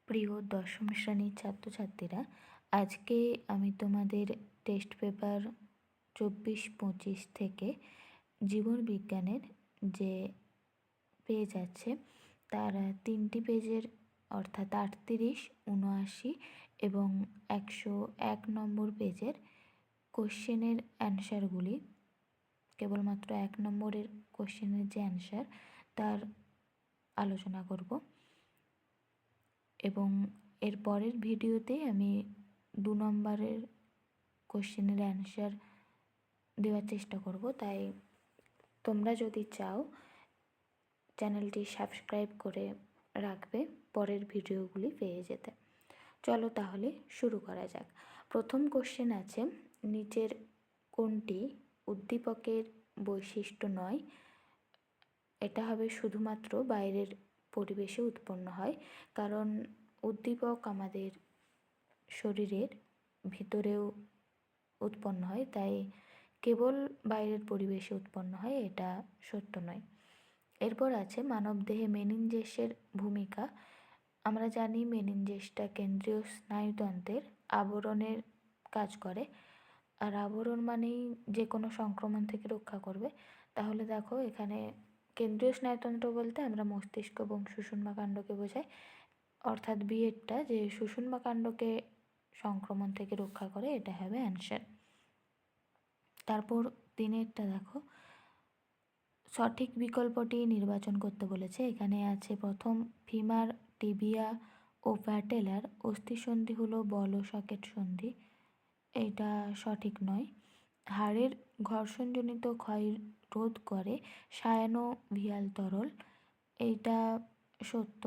প্রিয় দশম শ্রেণীর ছাত্রছাত্রীরা, আজকে আমি তোমাদের টেস্ট পেপার 24-25 থেকে জীবন বিজ্ঞানের যে পেজ আছে তার 3টি পেজের অর্থাৎ 38, 79 এবং 101 নম্বর পেজের কোশ্চেনের অ্যান্সারগুলি, কেবলমাত্র 1 নম্বরের কোশ্চেনের যে অ্যান্সার তার আলোচনা করব এবং এর পরের ভিডিওতে আমি 2 নম্বরের কোশ্চেনের অ্যান্সার দেওয়ার চেষ্টা করব। তাই তোমরা যদি চাও চ্যানেলটি সাবস্ক্রাইব করে রাখবে পরের ভিডিওগুলি পেয়ে যেতে। চলো তাহলে শুরু করা যাক। প্রথম কোশ্চেন আছে, নিচের কোনটি উদ্দীপকের বৈশিষ্ট্য নয়? এটা হবে শুধুমাত্র বাইরের পরিবেশে উৎপন্ন হয়, কারণ উদ্দীপক আমাদের শরীরের ভিতরেও উৎপন্ন হয়, তাই কেবল বাইরের পরিবেশে উৎপন্ন হয় এটা সত্য নয়। এরপর আছে মানবদেহে মেনিনজেসের ভূমিকা। আমরা জানি মেনিনজেসটা কেন্দ্রীয় স্নায়ুতন্ত্রের আবরণের কাজ করে, আর আবরণ মানেই যে কোনো সংক্রমণ থেকে রক্ষা করবে। তাহলে দেখো এখানে কেন্দ্রীয় স্নায়ুতন্ত্র বলতে আমরা মস্তিষ্ক এবং সুষুম্না কাণ্ডকে বোঝাই, অর্থাৎ বিএডটা যে সুষুম্না কাণ্ডকে সংক্রমণ থেকে রক্ষা করে, এটা হবে অ্যান্সার। তারপর 3-এরটা দেখো, সঠিক বিকল্পটি নির্বাচন করতে বলেছে। এখানে আছে প্রথম, ফিমার, টিবিয়া ও প্যাটেলার অস্থিসন্ধি হলো বল ও সকেট সন্ধি, এটা সঠিক নয়। হাড়ের ঘর্ষণজনিত ক্ষয় রোধ করে সায়ানোভিয়াল তরল, এইটা সত্য।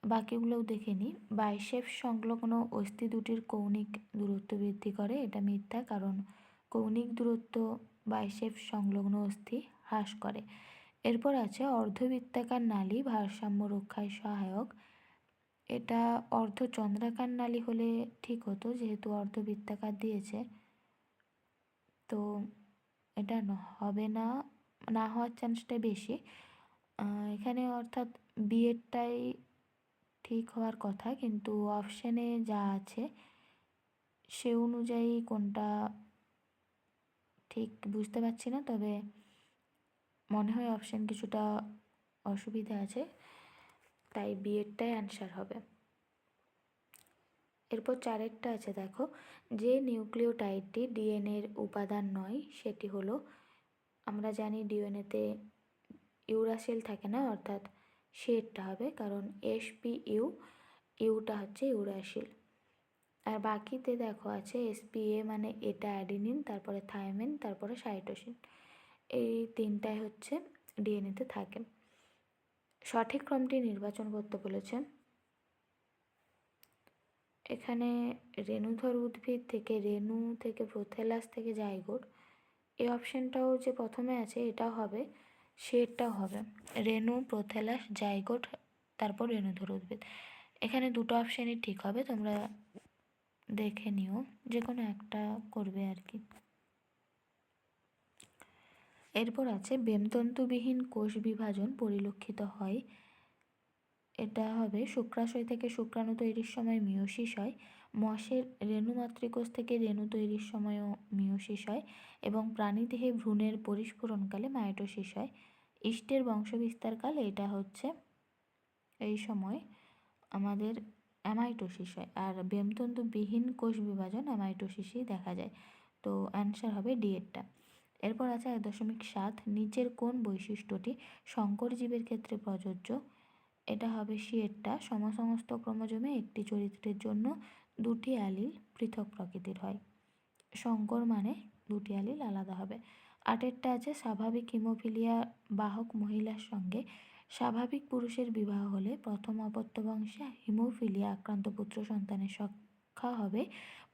বাকিগুলোও দেখে নিই। বাইসেপস সংলগ্ন অস্থি দুটির কৌণিক দূরত্ব বৃদ্ধি করে, এটা মিথ্যা, কারণ কৌণিক দূরত্ব বাইসেপস সংলগ্ন অস্থি হ্রাস করে। এরপর আছে অর্ধবৃত্তাকার নালী ভারসাম্য রক্ষায় সহায়ক, এটা অর্ধচন্দ্রাকার নালী হলে ঠিক হতো, যেহেতু অর্ধবৃত্তাকার দিয়েছে, তো এটা হবে না, না হওয়ার চান্সটাই বেশি এখানে, অর্থাৎ বিএডটাই ঠিক হওয়ার কথা, কিন্তু অপশানে যা আছে সে অনুযায়ী কোনটা ঠিক বুঝতে পারছি না, তবে মনে হয় অপশান কিছুটা অসুবিধা আছে, তাই বিএডটাই অ্যান্সার হবে। এরপর 4-এরটা আছে দেখো, যে নিউক্লিওটাইডটি ডিএনএর উপাদান নয় সেটি হলো, আমরা জানি ডিএনএতে ইউরাসিল থাকে না, অর্থাৎ সেটা হবে, কারণ এসপিইউ, ইউটা হচ্ছে ইউরাসিল। আর বাকিতে দেখো আছে এসপিএ মানে এটা অ্যাডিনিন, তারপরে থাইমিন, তারপরে সাইটোসিন, এই 3টাই হচ্ছে ডিএনএতে থাকে। সঠিক ক্রমটি নির্বাচন করতে বলেছে। এখানে রেণুধর উদ্ভিদ থেকে রেণু থেকে প্রোথেলাস থেকে জাইগোট, এই অপশানটাও যে প্রথমে আছে এটাও হবে, সেটাও হবে, রেণু, প্রোথেলাস, জাইগোট, তারপর রেণুধর উদ্ভিদ। এখানে দুটো অপশানই ঠিক হবে, তোমরা দেখে নিও, যে কোনো একটা করবে আর কি। এরপর আছে বেমতন্তুবিহীন কোষ বিভাজন পরিলক্ষিত হয়, এটা হবে শুক্রাশয় থেকে শুক্রাণু তৈরির সময় মিয়োসিস হয়, মশের রেণুমাতৃকোষ থেকে রেণু তৈরির সময়ও মিয়োসিস হয়, এবং প্রাণীদেহে ভ্রূণের পরিস্ফুরণকালে মাইটোসিস হয়। ইষ্টের বংশবিস্তারকালে এটা হচ্ছে এই সময় আমাদের অ্যামাইটোসিস হয়, আর বেমতন্তুবিহীন কোষ বিভাজন অ্যামাইটোসিসই দেখা যায়, তো অ্যান্সার হবে ডিএডটা। এরপর আছে 1.7, নিচের কোন বৈশিষ্ট্যটি সংকর জীবের ক্ষেত্রে প্রযোজ্য? এটা হবে সিএরটা, সমসমস্ত ক্রোমোজোমে একটি চরিত্রের জন্য 2টি অ্যালিল পৃথক প্রকৃতির হয়, সংকর মানে 2টি অ্যালিল আলাদা হবে। 8-এরটা আছে স্বাভাবিক হিমোফিলিয়া বাহক মহিলার সঙ্গে স্বাভাবিক পুরুষের বিবাহ হলে প্রথম অপত্য বংশে হিমোফিলিয়া আক্রান্ত পুত্র সন্তানের সংখ্যা হবে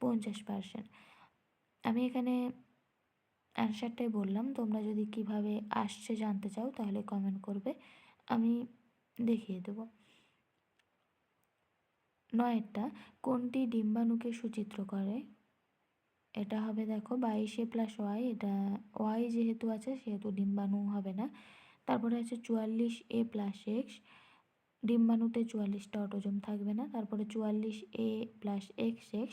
50%। আমি এখানে অ্যান্সারটাই বললাম, তোমরা যদি কিভাবে আসছে জানতে চাও তাহলে কমেন্ট করবে, আমি দেখিয়ে দেব। 9-এরটা কোনটি ডিম্বাণুকে সুচিত্র করে? এটা হবে দেখো 22A+Y, এটা ওয়াই যেহেতু আছে সেহেতু ডিম্বাণু হবে না। তারপরে আছে 44A+X, ডিম্বাণুতে 44টা অটোজোম থাকবে না। তারপরে 44A প্লাস XX,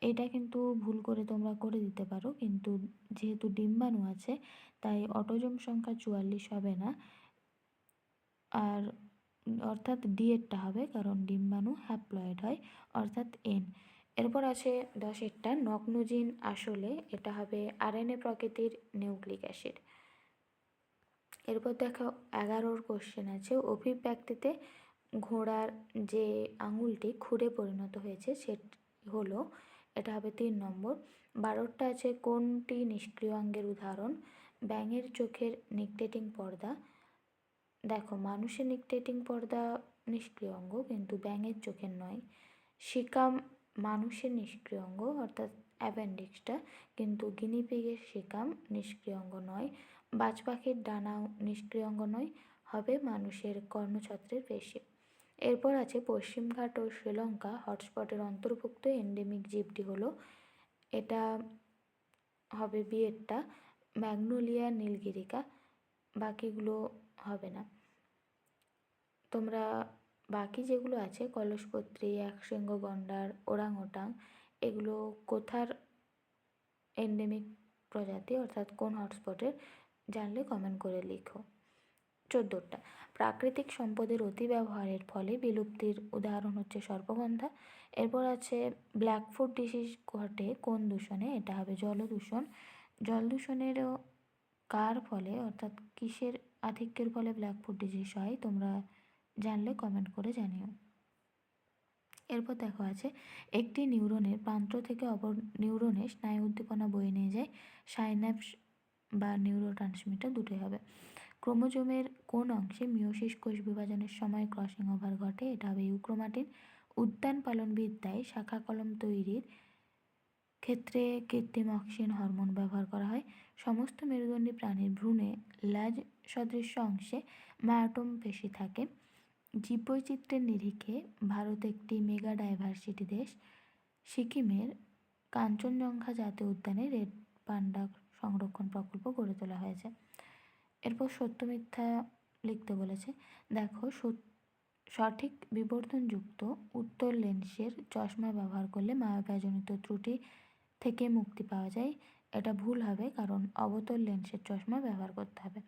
এটা কিন্তু ভুল করে তোমরা করে দিতে পারো, কিন্তু যেহেতু ডিম্বাণু আছে তাই অটোজোম সংখ্যা 44 হবে না, আর অর্থাৎ ডি-এরটা হবে, কারণ ডিম্বাণু হ্যাপ্লয়েড হয়, অর্থাৎ N। এরপর আছে 10এরটা নগ্নজিন, আসলে এটা হবে RNA প্রকৃতির নিউক্লিক অ্যাসিড। এরপর দেখো 11 কোশ্চেন আছে, অভিব্যক্তিতে ঘোড়ার যে আঙুলটি খুরে পরিণত হয়েছে সে হলো, এটা হবে 3 নম্বর। 12টা আছে কোনটি নিষ্ক্রিয় অঙ্গের উদাহরণ, ব্যাঙের চোখের নিকটেটিং পর্দা। দেখো মানুষের নিকটেটিং পর্দা নিষ্ক্রিয় অঙ্গ, কিন্তু ব্যাঙের চোখের নয়। সিকাম মানুষের নিষ্ক্রিয় অঙ্গ, অর্থাৎ অ্যাপেন্ডিক্সটা, কিন্তু গিনিপিগের সিকাম নিষ্ক্রিয় অঙ্গ নয়। বাজ পাখির ডানাও নিষ্ক্রিয় অঙ্গ নয়, হবে মানুষের কর্ণছত্রের পেশি। এরপর আছে পশ্চিমঘাট ও শ্রীলঙ্কা হটস্পটের অন্তর্ভুক্ত এন্ডেমিক জীবটি হলো, এটা হবে বিয়েরটা ম্যাগনোলিয়া নীলগিরিকা, বাকিগুলো হবে না। তোমরা বাকি যেগুলো আছে কলসপত্রী, একশৃঙ্গ গন্ডার, ওরাংওটাং, এগুলো কোথার এন্ডেমিক প্রজাতি, অর্থাৎ কোন হটস্পটের, জানলে কমেন্ট করে লিখো। 14টা প্রাকৃতিক সম্পদের অতি ব্যবহারের ফলে বিলুপ্তির উদাহরণ হচ্ছে সর্পগন্ধা। এরপর আছে ব্ল্যাকফুট ডিসিজ ঘটে কোন দূষণে, এটা হবে জলদূষণ। জল দূষণেরও কার ফলে, অর্থাৎ কিসের আধিক্যের ফলে ব্ল্যাকফুট ডিজিজ হয়, তোমরা জানলে কমেন্ট করে জানিও। এরপর দেখো আছে একটি নিউরনের প্রান্ত থেকে অপর নিউরনে স্নায়ু উদ্দীপনা বয়ে নিয়ে যায়, সাইন্যাপস বা নিউরোট্রান্সমিটার দুটোই হবে। ক্রোমোজোমের কোন অংশে মিওসিস কোষ বিভাজনের সময় ক্রসিং ওভার ঘটে, এটা হবে ইউক্রোমাটিন। উদ্যান পালনবিদ্যায় শাখা কলম তৈরির ক্ষেত্রে কৃত্রিম অক্সিন হরমোন ব্যবহার করা হয়। সমস্ত মেরুদণ্ডী প্রাণীর ভ্রূণে ল্যাজ সদৃশ্য অংশে মায়োটোম পেশি থাকে। জীববৈচিত্র্যের নিরিখে ভারত একটি মেগা ডাইভার্সিটি দেশ। সিকিমের কাঞ্চনজঙ্ঘা জাতীয় উদ্যানে রেড পান্ডা সংরক্ষণ প্রকল্প গড়ে তোলা হয়েছে। এরপর সত্য মিথ্যা লিখতে বলেছে। দেখো সঠিক বিবর্তনযুক্ত উত্তর লেন্সের চশমা ব্যবহার করলে মায়োপিয়াজনিত ত্রুটি থেকে মুক্তি পাওয়া যায়, এটা ভুল হবে, কারণ অবতল লেন্সের চশমা ব্যবহার করতে হবে।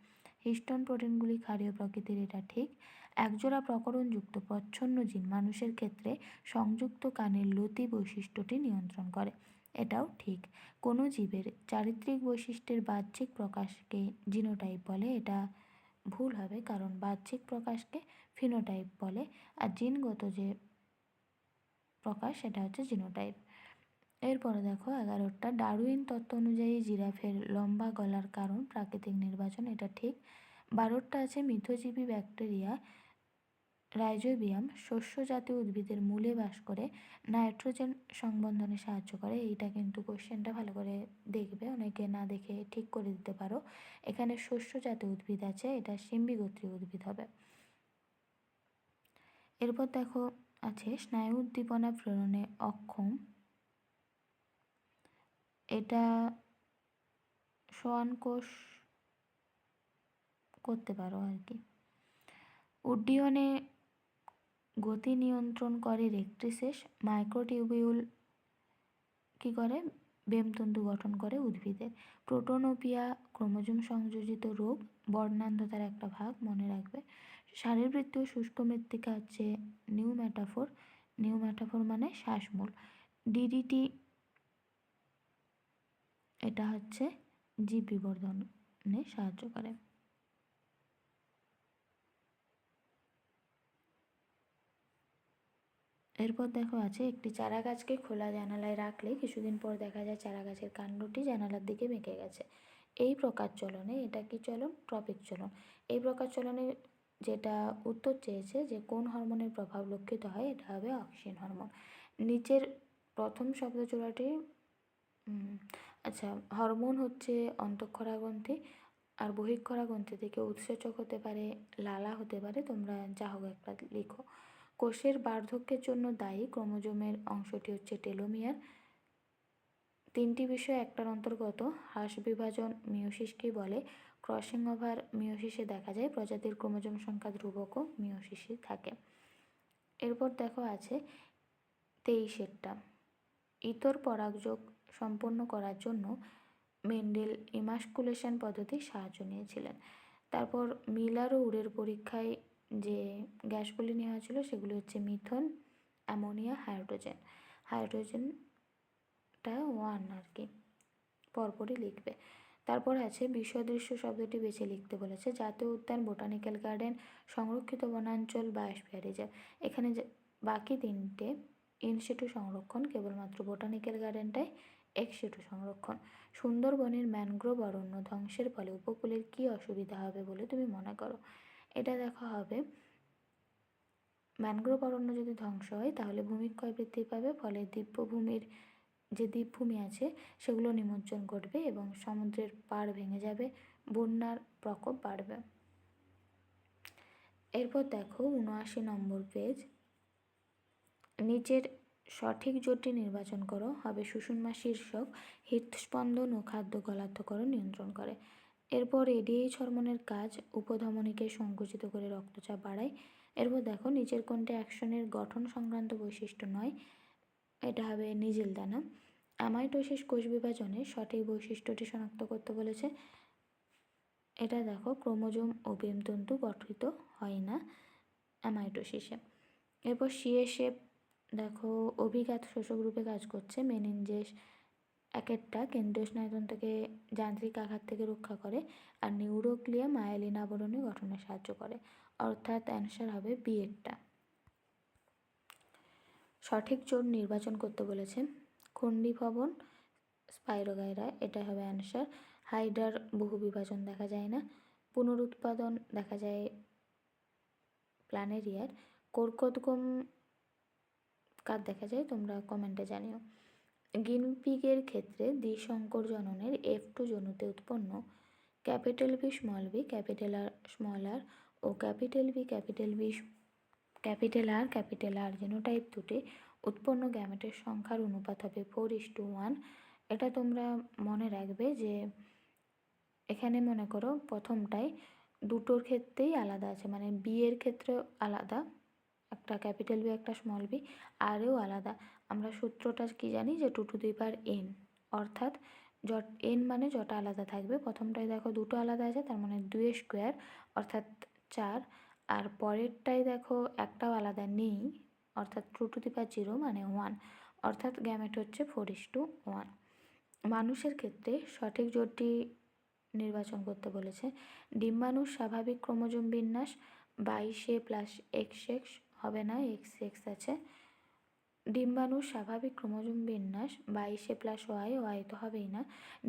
হিস্টোন প্রোটিনগুলি ক্ষারীয় প্রকৃতির, এটা ঠিক। একজোড়া প্রকরণযুক্ত প্রচ্ছন্ন জিন মানুষের ক্ষেত্রে সংযুক্ত কানের লতি বৈশিষ্ট্যটি নিয়ন্ত্রণ করে, এটাও ঠিক। কোনো জীবের চারিত্রিক বৈশিষ্ট্যের বাহ্যিক প্রকাশকে জিনোটাইপ বলে, এটা ভুল হবে, কারণ বাহ্যিক প্রকাশকে ফিনোটাইপ বলে, আর জিনগত যে প্রকাশ সেটা হচ্ছে জিনোটাইপ। এরপরে দেখো 11টা ডারউইন তত্ত্ব অনুযায়ী জিরাফের লম্বা গলার কারণ প্রাকৃতিক নির্বাচন, এটা ঠিক। 12টা আছে মিথজীবী ব্যাকটেরিয়া রাইজোবিয়াম শস্য জাতীয় উদ্ভিদের মূলে বাস করে নাইট্রোজেন সংবন্ধনে সাহায্য করে, এইটা কিন্তু কোশ্চেনটা ভালো করে দেখবে, অনেকে না দেখে ঠিক করে দিতে পারো। এখানে শস্য জাতীয় উদ্ভিদ আছে, এটা সিম্বিগোত্রীয় উদ্ভিদ হবে। এরপর দেখো আছে স্নায়ু উদ্দীপনা প্রেরণে অক্ষম, এটা সোয়ান কোষ করতে পারো আর কি। উড্ডীয়নে গতি নিয়ন্ত্রণ করে রেক্ট্রিসেস, মাইক্রোটিউবিউল কী করে, বেমতন্তু গঠন করে উদ্ভিদের। প্রোটোনোপিয়া ক্রোমোজোম সংযোজিত রোগ, বর্ণান্ধতার একটা ভাগ, মনে রাখবে। শারীরবৃত্তীয় শুষ্ক মৃত্তিকা হচ্ছে নিউম্যাটাফোর, নিউম্যাটাফোর মানে শ্বাসমূল। ডিডিটি এটা হচ্ছে জীব বিবর্ধনে সাহায্য করে। এরপর দেখো আছে একটি চারা গাছকে খোলা জানালায় রাখলে কিছুদিন পর দেখা যায় চারা গাছের কাণ্ডটি জানালার দিকে বেঁকে গেছে, এই প্রকার চলনে, এটা কি চলন, ট্রপিক চলন। এই প্রকার চলনে যেটা উত্তর চেয়েছে যে কোন হরমোনের প্রভাব লক্ষিত হয়, এটা হবে অক্সিন হরমোন। নিচের প্রথম শব্দজোড়াটি আচ্ছা, হরমোন হচ্ছে অন্তঃক্ষরা গ্রন্থি, আর বহিঃক্ষরা গ্রন্থি থেকে উৎসেচক হতে পারে, লালা হতে পারে, তোমরা যা হোক একটা লিখো। কোষের বার্ধক্যের জন্য দায়ী ক্রোমোজোমের অংশটি হচ্ছে টেলোমিয়ার। 3টি বিষয় একটার অন্তর্গত, হ্রাস বিভাজন মিওসিসকেই বলে। ক্রসিং ওভার মিওসিসে দেখা যায় প্রজাতির ক্রোমোজোম সংখ্যা ধ্রুবকও মিওসিসে থাকে। এরপর দেখো আছে 23টা। ইতর পরাগযোগ সম্পন্ন করার জন্য মেন্ডেল ইমাস্কুলেশন পদ্ধতির সাহায্য নিয়েছিলেন। তারপর মিলার ও উরের পরীক্ষায় যে গ্যাসগুলি নেওয়া হয়েছিল সেগুলি হচ্ছে মিথন, অ্যামোনিয়া, হাইড্রোজেন। হাইড্রোজেনটা 1 আর কি, পরপরই লিখবে। তারপর আছে বিসদৃশ্য শব্দটি বেছে লিখতে বলেছে। জাতীয় উদ্যান, বোটানিক্যাল গার্ডেন, সংরক্ষিত বনাঞ্চল, বায়োস্ফিয়ার রিজার্ভ। এখানে যে বাকি তিনটে ইনসিটু সংরক্ষণ, কেবলমাত্র বোটানিক্যাল গার্ডেনটাই এক্সিটু সংরক্ষণ। সুন্দরবনের ম্যানগ্রোভ অরণ্য ধ্বংসের ফলে উপকূলের কী অসুবিধা হবে বলে তুমি মনে করো? এটা দেখা হবে, ম্যানগ্রোভ অরণ্য যদি ধ্বংস হয় তাহলে ভূমিক্ষয় বৃদ্ধি পাবে, ফলে দ্বীপভূমির যে দ্বীপভূমি আছে সেগুলো নিমজ্জন ঘটবে এবং সমুদ্রের পাড় ভেঙে যাবে, বন্যার প্রকোপ বাড়বে। এরপর দেখো 79 নম্বর পেজ। নিচের সঠিক জোটটি নির্বাচন করো। হবে সুষুম্না শীর্ষক হৃৎস্পন্দন ও খাদ্য গলাধ্যকরণ নিয়ন্ত্রণ করে। এরপর এডিএইচ হরমোনের কাজ উপধমনীকে সংকুচিত করে রক্তচাপ বাড়ায়। এরপর দেখো নিচের কোনটি অ্যাকশনের গঠন সংক্রান্ত বৈশিষ্ট্য নয়? এটা হবে নিজেল দানা। অ্যামাইটোসিস কোষ বিভাজনের সঠিক বৈশিষ্ট্যটি শনাক্ত করতে বলেছে। এটা দেখো ক্রোমোজোম ও বীমতন্তু গঠিত হয় না অ্যামাইটোসিসে। এরপর সিএসএফ দেখো অভিঘাত শোষক রূপে কাজ করছে। মেনিনজেস এক একটা কেন্দ্রীয় স্নায়ুতন্ত্রকে যান্ত্রিক আঘাত থেকে রক্ষা করে, আর নিউরোগ্লিয়া মায়েলিন আবরণী গঠনে সাহায্য করে। অর্থাৎ অ্যান্সার হবে বি এরটা। সঠিক জোট নির্বাচন করতে বলেছে। খণ্ডীভবন, স্পাইরোগাইরা, এটা হবে অ্যান্সার। হাইডার বহু বিভাজন দেখা যায় না। পুনরুৎপাদন দেখা যায় প্ল্যানেরিয়ার। কর্কটগম কার দেখা যায় তোমরা কমেন্টে জানিও। গিনিপিগের ক্ষেত্রে দ্বিসংকর জননের F2 জনুতে উৎপন্ন capital B small B, capital R small R ও capital B capital B capital R genotype দুটি উৎপন্ন গ্যামেটের সংখ্যার অনুপাত হবে 4:1। এটা তোমরা মনে রাখবে যে এখানে মনে করো প্রথমটায় দুটোর ক্ষেত্রেই আলাদা আছে, মানে বি এর ক্ষেত্রে আলাদা, একটা ক্যাপিটাল বি একটা স্মল বি, আরও আলাদা। আমরা সূত্রটা কি জানি যে 2n, অর্থাৎ n মানে যটা আলাদা থাকবে। প্রথমটায় দেখো দুটো আলাদা আছে, তার মানে 2 স্কোয়ার অর্থাৎ 4, আর পরেরটাই দেখো একটাও আলাদা নেই, অর্থাৎ 2 মানে 1, অর্থাৎ গ্যামেট হচ্ছে 4:1। মানুষের ক্ষেত্রে সঠিক জোটটি নির্বাচন করতে বলেছে। ডিম্বাণুর স্বাভাবিক ক্রোমোজোম বিন্যাস 22A+XX হবে না, XX আছে। ডিম্বাণুর স্বাভাবিক ক্রোমোজোম বিন্যাস 22A+Y, Y তো হবেই না।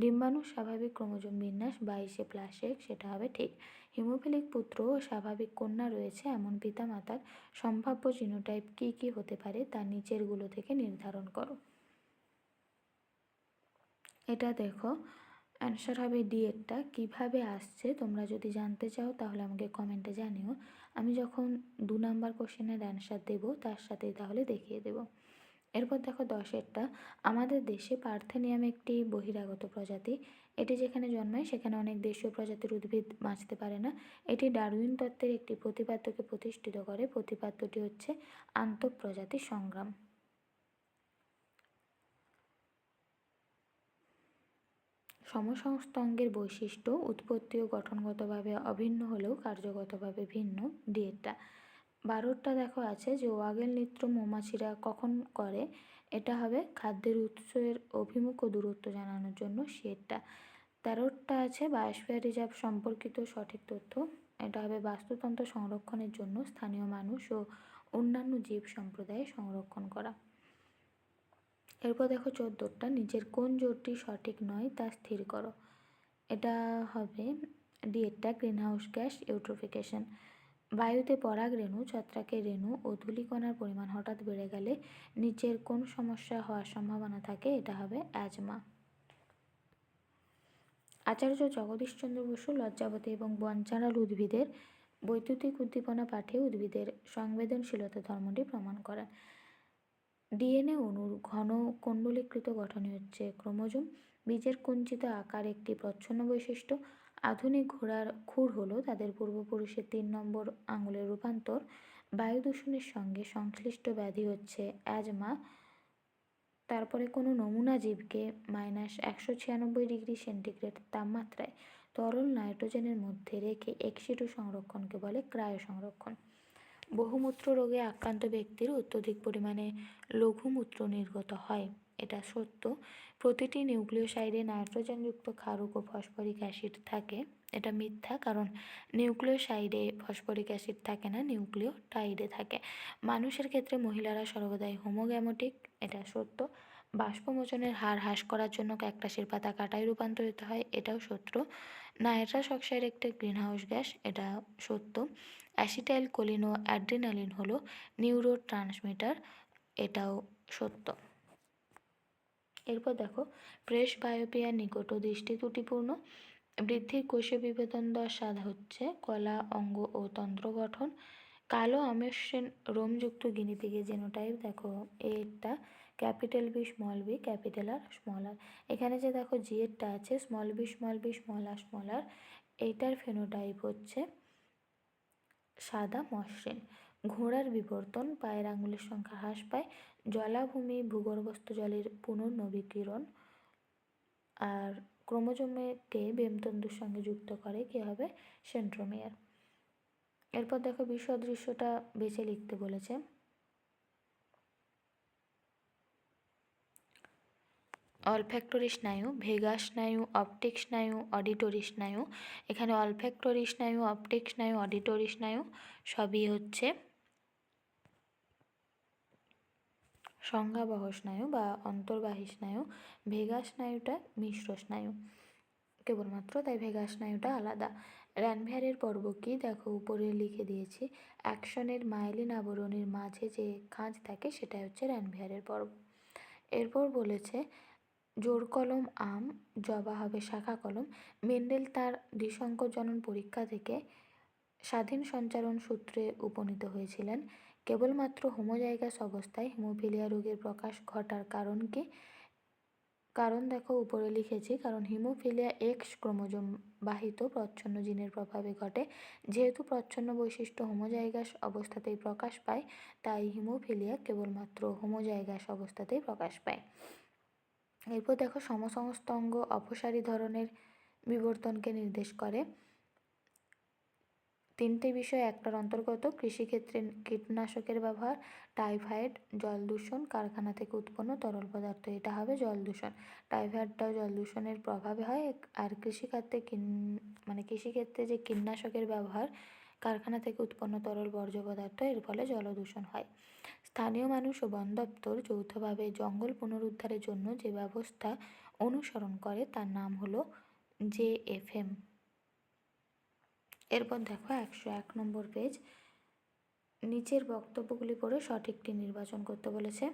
ডিম্বাণুর স্বাভাবিক ক্রোমোজোম বিন্যাস 22A+X, সেটা হবে ঠিক। হিমোফিলিক পুত্র ও স্বাভাবিক কন্যা রয়েছে এমন পিতামাতার সম্ভাব্য জিনোটাইপ কী কী হতে পারে তা নিচেরগুলো থেকে নির্ধারণ করো। এটা দেখো অ্যান্সার হবে ডি এরটা। কীভাবে আসছে তোমরা যদি জানতে চাও তাহলে আমাকে কমেন্টে জানিও। আমি যখন 2 নাম্বার কোশ্চেনের অ্যান্সার দেবো তার সাথেই তাহলে দেখিয়ে দেব। এরপর দেখো 10এরটা। আমাদের দেশে পার্থেনিয়াম একটি বহিরাগত প্রজাতি। এটি যেখানে জন্মায় সেখানে অনেক দেশীয় প্রজাতির উদ্ভিদ বাঁচতে পারে না। এটি ডারউইন তত্ত্বের একটি প্রতিপাদ্যকে প্রতিষ্ঠিত করে। প্রতিপাদ্যটি হচ্ছে আন্তঃপ্রজাতি সংগ্রাম। সমসংস্তঙ্গের বৈশিষ্ট্য উৎপত্তি ও গঠনগতভাবে অভিন্ন হলেও কার্যগতভাবে ভিন্ন। ডি এরটা। 12টা দেখো আছে যে ওয়াগেল নৃত্য মৌমাছিরা কখন করে? এটা হবে খাদ্যের উৎসের অভিমুখ ও দূরত্ব জানানোর জন্য। সি এরটা। 13টা আছে বায়োস্ফিয়ার রিজার্ভ সম্পর্কিত সঠিক তথ্য। এটা হবে বাস্তুতন্ত্র সংরক্ষণের জন্য স্থানীয় মানুষ ও অন্যান্য জীব সম্প্রদায় সংরক্ষণ করা। এরপর দেখো 14টা। নিচের কোন জোটটি সঠিক নয় তা স্থির করো। এটা হবে ডি এরটা। Greenhouse gas eutrophication. বায়ুতে পরাগরেণু, ছত্রাকের রেণু ও ধূলিকণার পরিমাণ হঠাৎ বেড়ে গেলে নিচের কোন সমস্যা হওয়ার সম্ভাবনা থাকে? এটা হবে অ্যাজমা। আচার্য জগদীশচন্দ্র বসু লজ্জাবতী এবং বনচাঁড়াল উদ্ভিদের বৈদ্যুতিক উদ্দীপনা পাঠিয়ে উদ্ভিদের সংবেদনশীলতা ধর্মটি প্রমাণ করেন। ডিএনএ অণুর ঘন কুণ্ডলীকৃত গঠনই হচ্ছে ক্রোমোজোম। বীজের কুঞ্চিত আকার একটি প্রচ্ছন্ন বৈশিষ্ট্য। আধুনিক ঘোড়ার খুর হলো তাদের পূর্বপুরুষের 3 নম্বর আঙুলের রূপান্তর। বায়ু দূষণের সঙ্গে সংশ্লিষ্ট ব্যাধি হচ্ছে অ্যাজমা। তারপরে কোনো নমুনা জীবকে -196 ডিগ্রি সেন্টিগ্রেড তাপমাত্রায় তরল নাইট্রোজেনের মধ্যে রেখে এক্সিটু সংরক্ষণকে বলে ক্রায়ো সংরক্ষণ। বহুমূত্র রোগে আক্রান্ত ব্যক্তির অত্যধিক পরিমাণে লঘুমূত্র নির্গত হয়, এটা সত্য। প্রতিটি নিউক্লিওসাইডে নাইট্রোজেনযুক্ত ক্ষারক ও ফসফরিক অ্যাসিড থাকে, এটা মিথ্যা, কারণ নিউক্লিওসাইডে ফসফরিক অ্যাসিড থাকে না, নিউক্লিওটাইডে থাকে। মানুষের ক্ষেত্রে মহিলারা সর্বদাই হোমোগ্যামেটিক, এটা সত্য। বাষ্পমোচনের হার হ্রাস করার জন্য ক্যাকটাসের পাতা কাটায় রূপান্তরিত হয়, এটাও সত্য। নাইট্রাস অক্সাইড একটি গ্রিনহাউস গ্যাস, এটা সত্য। অ্যাসিটাইল কোলিন ও অ্যাড্রিনালিন হলো নিউরো ট্রান্সমিটার, এটাও সত্য। এরপর দেখো, প্রেস বায়োপিয়ার নিকট ও দৃষ্টি ত্রুটিপূর্ণ। বৃদ্ধির কোষীয় বিভেদন দশা হচ্ছে কলা, অঙ্গ ও তন্ত্র গঠন। কালো আমের রোমযুক্ত গিনিপিগের জেনোটাইপ দেখো, এরটা capital B small B, capital R small R. এখানে যে দেখো জি এরটা আছে small B small B small R small R, এইটার ফেনোটাইপ হচ্ছে সাদা মসৃণ। ঘোড়ার বিবর্তন, পায়ের আঙুলের সংখ্যা হ্রাস পায়। জলাভূমি ভূগর্ভস্থ জলের পুনর্নবীকরণ। আর ক্রোমোজোমকে বেমতন্তুর সঙ্গে যুক্ত করে কী হবে, সেন্ট্রোমিয়ার। এরপর দেখো বিসদৃশ্যটা বেছে লিখতে বলেছে। অলফ্যাক্টরি স্নায়ু, ভেগাস স্নায়ু, অপটিক স্নায়ু, অডিটরি স্নায়ু। এখানে অলফ্যাক্টরি স্নায়ু, অপটিক স্নায়ু, অডিটরি স্নায়ু সবই হচ্ছে সংজ্ঞাবহ স্নায়ু বা অন্তর্বাহী স্নায়ু। ভেগাস স্নায়ুটা মিশ্র স্নায়ু কেবলমাত্র, তাই ভেগাস স্নায়ুটা আলাদা। র্যানভ্যারের পর্ব কি দেখো, উপরে লিখে দিয়েছি। অ্যাকশনের মাইলিন আবরণের মাঝে যে খাঁজ থাকে সেটা হচ্ছে র্যানভ্যারের পর্ব। এরপর বলেছে জোড় কলম আম, জবা হবে শাখা কলম। মেন্ডেল তার দ্বিসংকর জনন পরীক্ষা থেকে স্বাধীন সঞ্চারণ সূত্রে উপনীত হয়েছিলেন। কেবলমাত্র হোমোজাইগাস অবস্থায় হিমোফিলিয়া রোগের প্রকাশ ঘটার কারণ কি? কারণ দেখো উপরে লিখেছি, কারণ হিমোফিলিয়া এক্স ক্রোমোজোম বাহিত প্রচ্ছন্ন জিনের প্রভাবে ঘটে। যেহেতু প্রচ্ছন্ন বৈশিষ্ট্য হোমোজাইগাস অবস্থাতেই প্রকাশ পায়, তাই হিমোফিলিয়া কেবলমাত্র হোমোজাইগাস অবস্থাতেই প্রকাশ পায়। এরপর দেখো সমসমস্ত অঙ্গ অপসারী ধরনের বিবর্তনকে নির্দেশ করে। তিনটে বিষয় একটার অন্তর্গত। কৃষিক্ষেত্রে কীটনাশকের ব্যবহার, টাইফয়েড, জল দূষণ, কারখানা থেকে উৎপন্ন তরল পদার্থ, এটা হবে জল দূষণ। টাইফয়েডটাও জল দূষণের প্রভাবে হয়। আর কৃষিক্ষেত্রে যে কীটনাশকের ব্যবহার, কারখানা থেকে উৎপন্ন তরল বর্জ্য পদার্থ, এর ফলে জলদূষণ হয়। স্থানীয় মানুষ ও বন দপ্তর যৌথভাবে জঙ্গল পুনরুদ্ধারের জন্য যে ব্যবস্থা অনুসরণ করে তার নাম হলো JFM। এরপর দেখো 101 নম্বর পেজ। নিচের বক্তব্যগুলি পড়ে সঠিকটি নির্বাচন করতে বলেছে।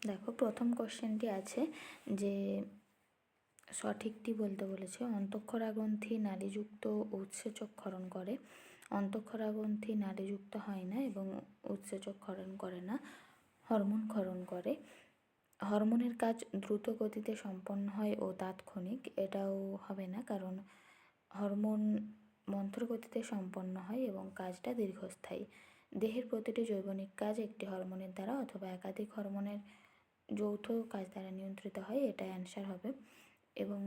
দেখো প্রথম কোশ্চেনটি আছে যে সঠিকটি বলতে বলেছে। অন্তঃক্ষরা গ্রন্থি নালীযুক্ত উৎসেচক ক্ষরণ করে। অন্তঃক্ষরা গ্রন্থি নালীযুক্ত হয় না এবং উৎসেচক ক্ষরণ করে না, হরমোন ক্ষরণ করে। হরমোনের কাজ দ্রুত গতিতে সম্পন্ন হয় ও তাৎক্ষণিক, এটাও হবে না, কারণ হরমোন মন্থর গতিতে সম্পন্ন হয় এবং কাজটা দীর্ঘস্থায়ী। দেহের প্রতিটি জৈবনিক কাজ একটি হরমোনের দ্বারা অথবা একাধিক হরমোনের যৌথ কাজ দ্বারা নিয়ন্ত্রিত হয়, এটা অ্যান্সার হবে। এবং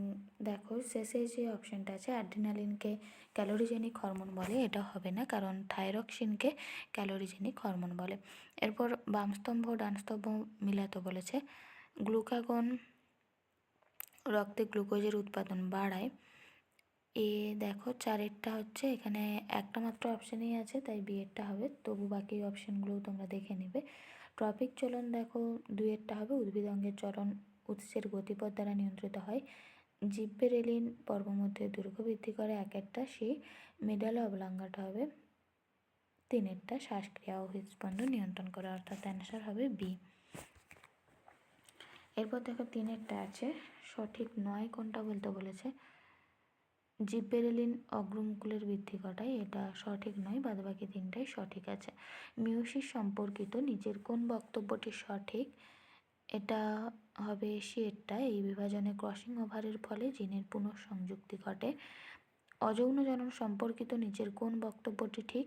দেখো শেষে যে অপশানটা আছে অ্যাড্রিনালিনকে ক্যালোরিজেনিক হরমোন বলে, এটা হবে না, কারণ থাইরক্সিনকে ক্যালোরিজেনিক হরমোন বলে। এরপর বামস্তম্ভ ডানস্তম্ভ মিলাতে বলেছে। গ্লুকাগন রক্তে গ্লুকোজের উৎপাদন বাড়ায়। দেখো চারেরটা হচ্ছে, এখানে একটা মাত্র অপশানই আছে তাই বিয়েরটা হবে, তবু বাকি অপশানগুলোও তোমরা দেখে নেবে। ট্রপিক চলন দেখো দুইয়েরটা হবে, উদ্ভিদ অঙ্গের চলন উৎসের গতিপথ দ্বারা নিয়ন্ত্রিত হয়। জিব্বেরেলিন পর্বমধ্যে দৈর্ঘ্য বৃদ্ধি করে একেরটা, সেই মেডালা অবলাঙ্গাটা হবে। তিনেরটা শ্বাসক্রিয়া ও হৃদস্পন্দ নিয়ন্ত্রণ করে, অর্থাৎ অ্যান্সার হবে বি। এরপর দেখো তিনেরটা আছে, সঠিক নয় কোনটা বলতে বলেছে। জিব্বেরেলিন অগ্রমুকুলের বৃদ্ধি ঘটায়, এটা সঠিক নয়, বাদবাকি তিনটাই সঠিক আছে। মিয়োসিস সম্পর্কিত নিচের কোন বক্তব্যটি সঠিক? এটা হবে সিয়েরটা। এই বিভাজনে ক্রসিং ওভারের ফলে জিনের পুনঃসংযুক্তি ঘটে। অযৌন জনন সম্পর্কিত নিচের কোন বক্তব্যটি ঠিক?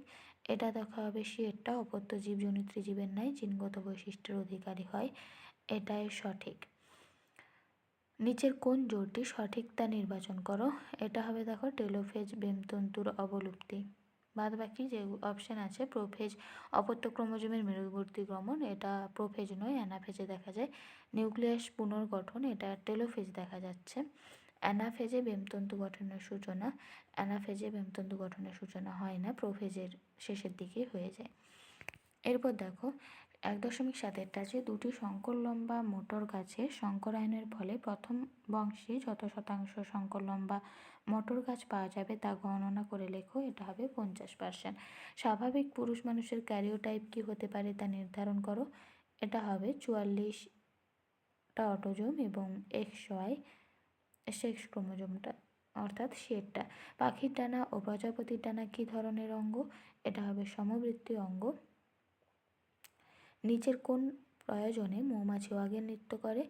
এটা দেখা হবে সিয়েরটা। অপত্য জীব জনিত্রী জীবের ন্যায় জিনগত বৈশিষ্ট্যের অধিকারী হয়, এটাই সঠিক। নিচের কোন জোড়টি সঠিক তা নির্বাচন করো। এটা হবে দেখো টেলোফেজ বেমতন্তুর অবলুপ্তি। বাদ বাকি যে অপশান আছে প্রোফেজ অপত্য ক্রোমোজোমের মেরুবর্তী গমন, এটা প্রোফেজ নয়, অ্যানাফেজে দেখা যায়। নিউক্লিয়াস পুনর্গঠন, এটা টেলোফেজ দেখা যাচ্ছে। অ্যানাফেজে বেমতন্তু গঠনের সূচনা, অ্যানাফেজে বেমতন্তু গঠনের সূচনা হয় না, প্রোফেজের শেষের দিকে হয়ে যায়। এরপর দেখো 1.7 আছে দুটি শঙ্কর লম্বা মোটর গাছের শঙ্করায়নের ফলে প্রথম বংশে যত শতাংশ শঙ্কর লম্বা মোটর গাছ পাওয়া যাবে তা গণনা করে লেখো। এটা হবে 50%। স্বাভাবিক পুরুষ মানুষের ক্যারিওটাইপ কি হতে পারে তা নির্ধারণ করো। এটা হবে 44টা অটোজোম এবং XY সেক্স ক্রোমোজোমটা অর্থাৎ শেডটা। পাখির ডানা ও প্রজাপতির ডানা কী ধরনের অঙ্গ? এটা হবে সমবৃত্তীয় অঙ্গ। নিচের কোন প্রয়োজনে মৌমাছি ওয়াগের নৃত্য করে?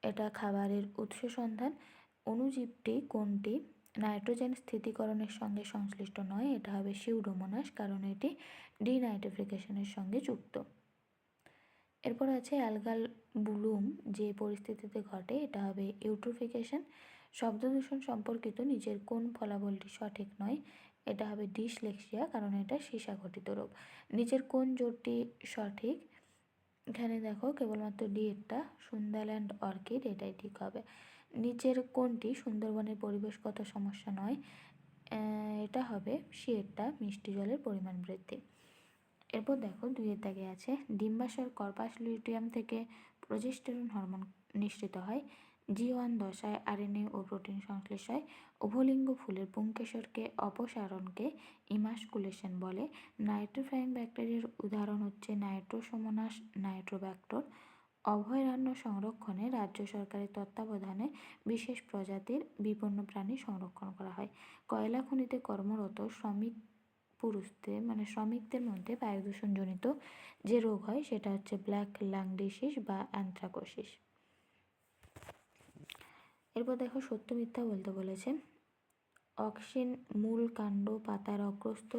এটা খাবারের উৎস সন্ধান। অণুজীবটি কোনটি নাইট্রোজেন স্থিতিকরণের সঙ্গে সংশ্লিষ্ট নয়? এটা হবে সিউডোমোনাস, কারণ এটি ডিনাইট্রিফিকেশনের সঙ্গে যুক্ত। এরপর আছে অ্যালগাল ব্লুম যে পরিস্থিতিতে ঘটে, এটা হবে ইউট্রোফিকেশন। শব্দদূষণ সম্পর্কিত নিচের কোন ফলাফলটি সঠিক নয়? এটা হবে ডিসলেক্সিয়া, কারণ এটা সীসা ঘটিত রোগ। নিচের কোন জোটটি সঠিক? এখানে দেখো কেবলমাত্র ডিএরটা সুন্দরল্যান্ড অর্কিড, এটাই ঠিক হবে। নিচের কোনটি সুন্দরবনের পরিবেশগত সমস্যা নয়? এটা হবে সিয়েরটা মিষ্টি জলের পরিমাণ বৃদ্ধি। এরপর দেখো 2 দাগে আছে ডিম্বাশয় কর্পাস লিউটিয়াম থেকে প্রজেস্টেরন হরমোন নিঃসৃত হয়। G1 দশায় আরএনএ ও প্রোটিন সংশ্লেষ হয়। উভলিঙ্গ ফুলের পুংকেশরকে অপসারণকে ইমাস্কুলেশন বলে। নাইট্রোফাইং ব্যাকটেরিয়ার উদাহরণ হচ্ছে নাইট্রোসোমোনাস নাইট্রোব্যাক্টর। অভয়ারণ্য সংরক্ষণে রাজ্য সরকারের তত্ত্বাবধানে বিশেষ প্রজাতির বিপন্ন প্রাণী সংরক্ষণ করা হয়। কয়লা খনিতে কর্মরত শ্রমিকদের মধ্যে বায়ু দূষণজনিত যে রোগ হয় সেটা হচ্ছে ব্ল্যাক লাং ডিসিজ বা অ্যানথ্রাকোসিস। এরপর দেখো সত্য মিথ্যা বলতে বলেছে। অক্সিন মূল কাণ্ড পাতার অগ্রস্থ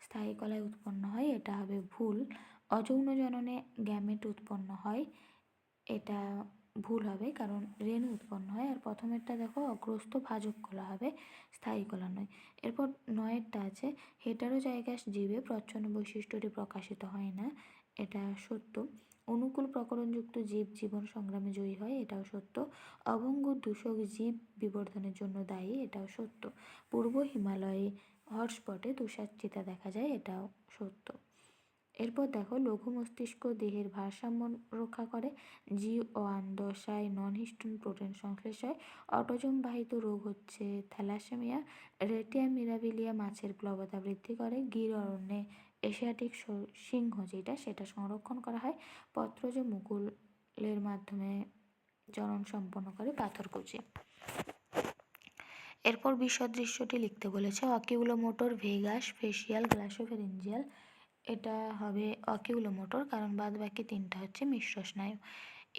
স্থায়ী কলায় উৎপন্ন হয়, এটা হবে ভুল। অযৌন জননে গ্যামেট উৎপন্ন হয়, এটা ভুল হবে, কারণ রেণু উৎপন্ন হয়। আর প্রথমেরটা দেখো অগ্রস্থ ভাজক কলা হবে, স্থায়ী কলা নয়। এরপর 9এরটা আছে হেটারোজাইগাস জীবে প্রচ্ছন্ন বৈশিষ্ট্যটি প্রকাশিত হয় না, এটা সত্য। অনুকূল প্রকরণযুক্ত জীব জীবন সংগ্রামে জয়ী হয়, এটাও সত্য। অভঙ্গুর দূষক জীব বিবর্ধনের জন্য দায়ী, এটাও সত্য। পূর্ব হিমালয়ে হটস্পটে তুষার চিতা দেখা যায়, এটাও সত্য। এরপর দেখো লঘু মস্তিষ্ক দেহের ভারসাম্য রক্ষা করে। G1 দশায় নন হিস্টোন প্রোটিন সংশ্লেষ হয়। অটোজোম বাহিত রোগ হচ্ছে থ্যালাসেমিয়া। রেটিয়া মিরাবিলিয়া মাছের প্লবতা বৃদ্ধি করে। গির অরণ্যে এশিয়াটিক সিংহ যেটা সেটা সংরক্ষণ করা হয়। পত্রজ মুকুলের মাধ্যমে জনন সম্পন্ন করে পাথরকুচি। এরপর বিসদৃশ্যটি লিখতে বলেছে অকিউলোমোটর ভেগাস ফেসিয়াল গ্লাসোফেরেঞ্জিয়াল, এটা হবে অকিউলোমোটর, কারণ বাদ বাকি 3টা হচ্ছে মিশ্র স্নায়ু।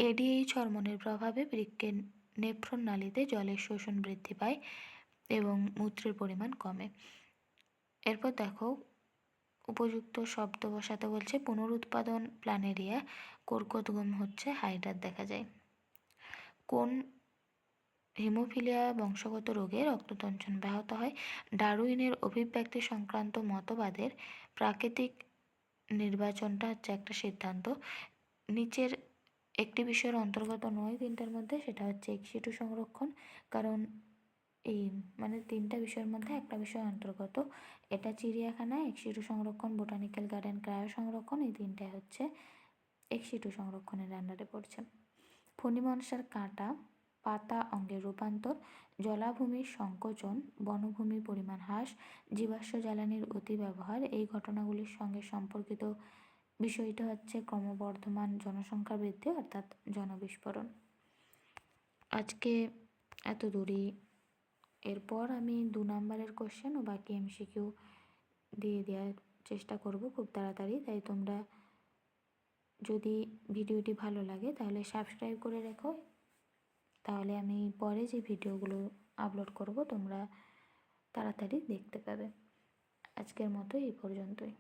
এডিএইচ হরমোনের প্রভাবে বৃক্কের নেফ্রন নালীতে জলের শোষণ বৃদ্ধি পায় এবং মূত্রের পরিমাণ কমে। এরপর দেখো উপযুক্ত শব্দ বসাতে বলছে পুনরুৎপাদন প্ল্যানেরিয়া, কর্কটগম হচ্ছে হাইড্রার দেখা যায়। কোন হিমোফিলিয়া বংশগত রোগে রক্ততঞ্চন ব্যাহত হয়? ডারউইনের অভিব্যক্তি সংক্রান্ত মতবাদের প্রাকৃতিক নির্বাচনটা হচ্ছে একটা সিদ্ধান্ত। নিচের একটি বিষয়ের অন্তর্গত নয় 3টার মধ্যে, সেটা হচ্ছে এক্সিটু সংরক্ষণ, কারণ এই 3টা বিষয়ের মধ্যে একটা বিষয় অন্তর্গত। এটা চিড়িয়াখানা, এক্সিটু সংরক্ষণ, বোটানিক্যাল গার্ডেন, ক্রায়ো সংরক্ষণ, এই 3টায় হচ্ছে এক্সিটু সংরক্ষণের আন্ডারে পড়ছে। ফণিমনসার কাঁটা পাতা অঙ্গের রূপান্তর, জলাভূমির সংকোচন, বনভূমির পরিমাণ হ্রাস, জীবাশ্ম জ্বালানির অতি ব্যবহার, এই ঘটনাগুলির সঙ্গে সম্পর্কিত বিষয়টা হচ্ছে ক্রমবর্ধমান জনসংখ্যা বৃদ্ধি অর্থাৎ জনবিস্ফোরণ। আজকে এত দূরই। এরপর আমি 2 নম্বরের কোশ্চেন ও বাকি এমসিকিউ দিয়ে দেওয়ার চেষ্টা করব খুব তাড়াতাড়ি। তাই তোমরা যদি ভিডিওটি ভালো লাগে তাহলে সাবস্ক্রাইব করে রেখো, তাহলে আমি পরে যে ভিডিওগুলো আপলোড করব তোমরা তাড়াতাড়ি দেখতে পাবে। আজকের মতো এই পর্যন্তই।